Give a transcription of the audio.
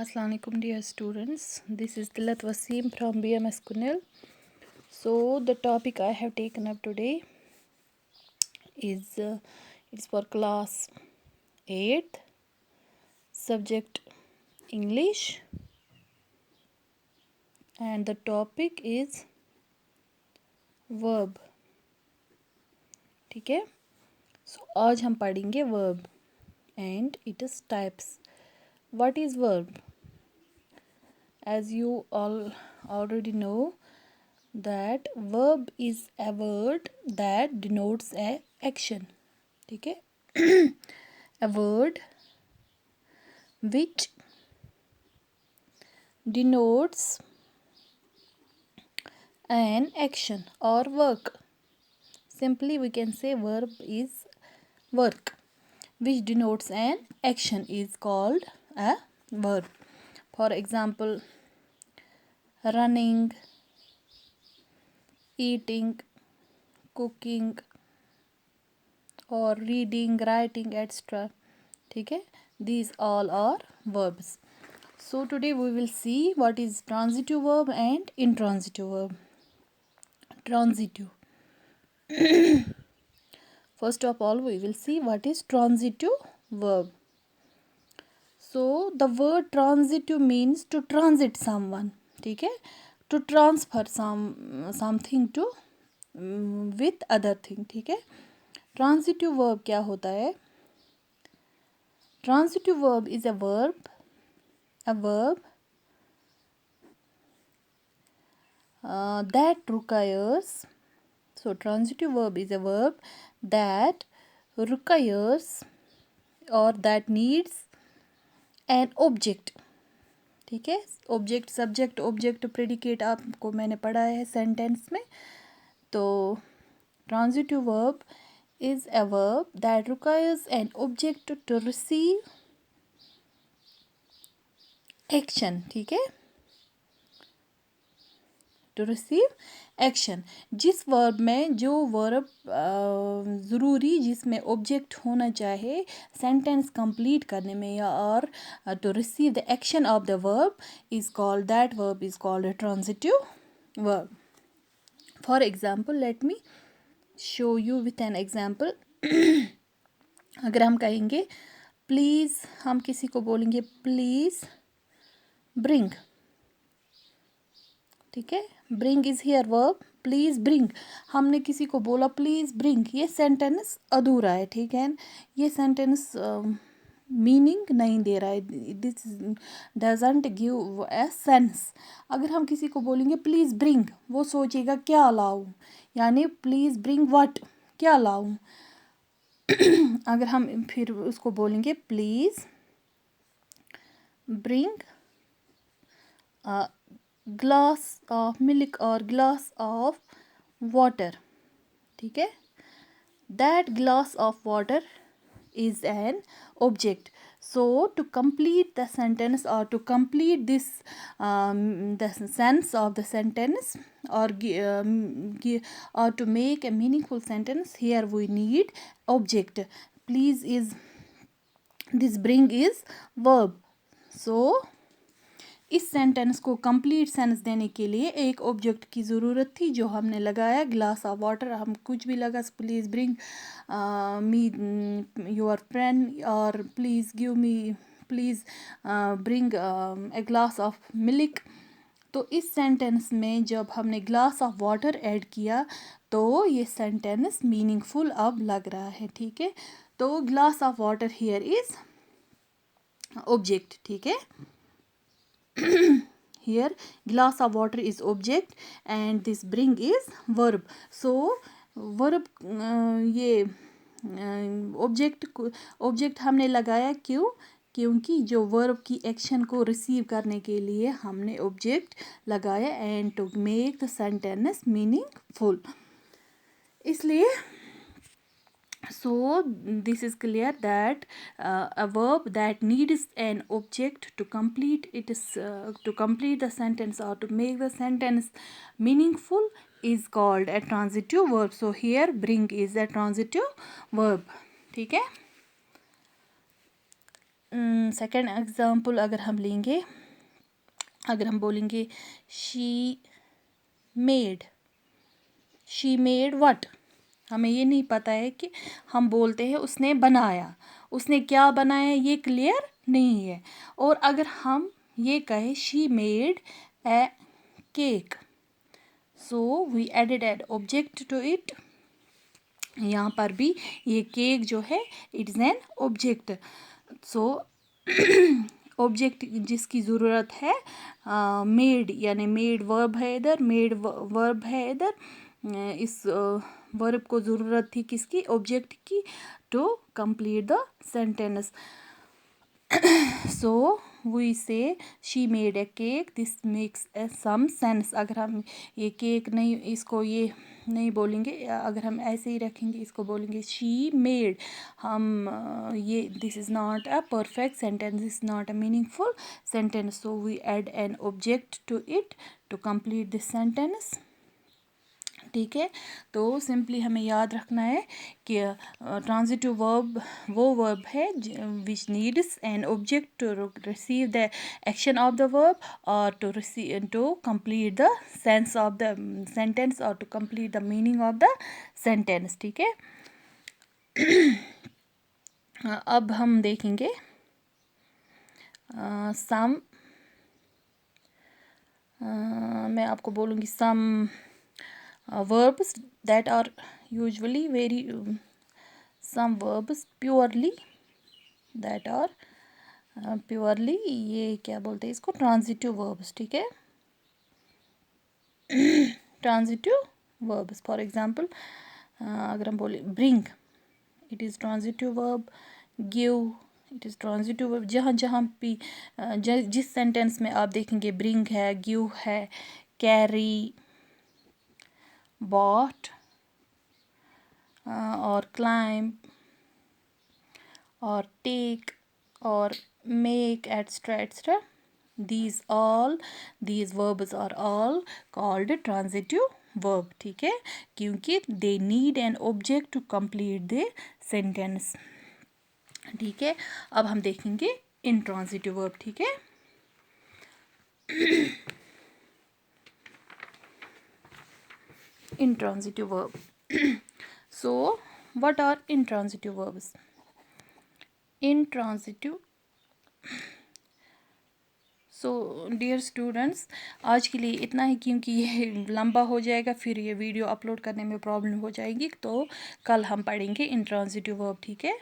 Assalamu alaikum dear students. This is Dilat Wasim from BMS Kunil. So the topic I have taken up today is it's for class 8th, subject English, and the topic is verb. ठीक है, so आज हम पढ़ेंगे verb and its types. What is verb? As you all already know that verb is a word that denotes a action. ठीक है, a word which denotes an action or work. Simply we can say verb is work which denotes an action is called a verb. For example, running, eating, cooking or reading, writing, etc. ठीक है, these all are verbs. So today we will see what is transitive verb and intransitive verb. Transitive. First of all we will see what is transitive verb. So the word transitive means to transit someone. ठीक है, to transfer something to with other thing. ठीक है, transitive verb क्या होता है? Transitive verb is a verb that requires. So transitive verb is a verb that requires or that needs an object. ठीक है, object, subject, object, predicate आपको मैंने पढ़ा है सेंटेंस में. तो transitive verb is a verb that requires an object to receive action. ठीक है, टू रिसीव एक्शन. जिस वर्ब में जो वर्ब ज़रूरी जिसमें ऑब्जेक्ट होना चाहे सेंटेंस कंप्लीट करने में या और to receive the action of the verb is called, that verb is called a transitive verb. For example, let me show you with an example. अगर हम कहेंगे प्लीज़, हम किसी को बोलेंगे प्लीज़ ब्रिंग. ठीक है, bring is here verb, please bring. हमने किसी को बोला प्लीज़ ब्रिंग, ये सेंटेंस अधूरा है. ठीक है, ये सेंटेंस मीनिंग नहीं दे रहा है. This doesn't give a sense. अगर हम किसी को बोलेंगे प्लीज़ ब्रिंग, वो सोचेगा क्या लाऊं, यानी प्लीज़ ब्रिंग व्हाट, क्या लाऊं. अगर हम फिर उसको बोलेंगे please bring glass of milk और ग्लास ऑफ वाटर. ठीक है, that glass of water is an object. So to complete the sentence or to complete this the sense of the sentence or or to make a meaningful sentence, here we need object. Please is, this bring is verb. So इस sentence को complete sense देने के लिए एक object की ज़रूरत थी जो हमने लगाया, ग्लास ऑफ वाटर. हम कुछ भी लगा, please bring me your pen और please give me, please bring a glass of milk. तो इस सेंटेंस में जब हमने ग्लास ऑफ वाटर ऐड किया तो ये सेंटेंस मीनिंगफुल अब लग रहा है. ठीक है, तो glass of water here is object. ठीक है, here glass of water is object and this bring is verb. So verb ये ऑब्जेक्ट हमने लगाया क्यों? क्योंकि जो वर्ब की एक्शन को रिसीव करने के लिए हमने ऑब्जेक्ट लगाया and to make the sentence meaningful. इसलिए so this is clear that a verb that needs an object to complete it is to complete the sentence or to make the sentence meaningful is called a transitive verb. So here bring is a transitive verb. ठीक है, second example अगर हम लेंगे, अगर हम बोलेंगे she made what, हमें ये नहीं पता है कि हम बोलते हैं उसने बनाया, उसने क्या बनाया ये क्लियर नहीं है। और अगर हम ये कहें she made a cake, so we added an object to it, यहाँ पर भी ये केक जो है it is an object. So object जिसकी ज़रूरत है मेड, यानी मेड वर्ब है इधर, मेड वर्ब है इधर, इस वर्ब को ज़रूरत थी किसकी, ऑब्जेक्ट की, to complete the sentence. So we say she made a cake, this makes some sense. अगर हम ये केक नहीं, इसको ये नहीं बोलेंगे, अगर हम ऐसे ही रखेंगे, इसको बोलेंगे शी मेड, हम ये this is not a perfect sentence, this is not a meaningful sentence, so we add an object to it to complete this sentence. ठीक है, तो सिंपली हमें याद रखना है कि ट्रांजिटिव वर्ब वो वर्ब है which needs an object to receive the action of the verb, और to complete the sense of the sentence, और to complete the meaning of the sentence. ठीक है, अब हम देखेंगे सम, मैं आपको बोलूँगी सम verbs that are usually very some verbs purely that are purely, ये क्या बोलते हैं इसको, ट्रांजिटिव verbs। ठीक है, ट्रांजिटिव verbs फॉर एग्जांपल अगर हम बोले bring, it is transitive verb, give, it is transitive verb। जहाँ जहाँ भी जिस सेंटेंस में आप देखेंगे bring है, give है, carry, bought, और climb, or take, or make, etc. These verbs are all called transitive verb। ठीक है, क्योंकि they need an object to complete the sentence। ठीक है, अब हम देखेंगे intransitive verb। ठीक है, intransitive verb। So what are intransitive verbs? Intransitive, so dear students, आज के लिए इतना ही, क्योंकि ये लंबा हो जाएगा, फिर ये वीडियो अपलोड करने में प्रॉब्लम हो जाएगी, तो कल हम पढ़ेंगे इंट्रांजिटिव वर्ब। ठीक है।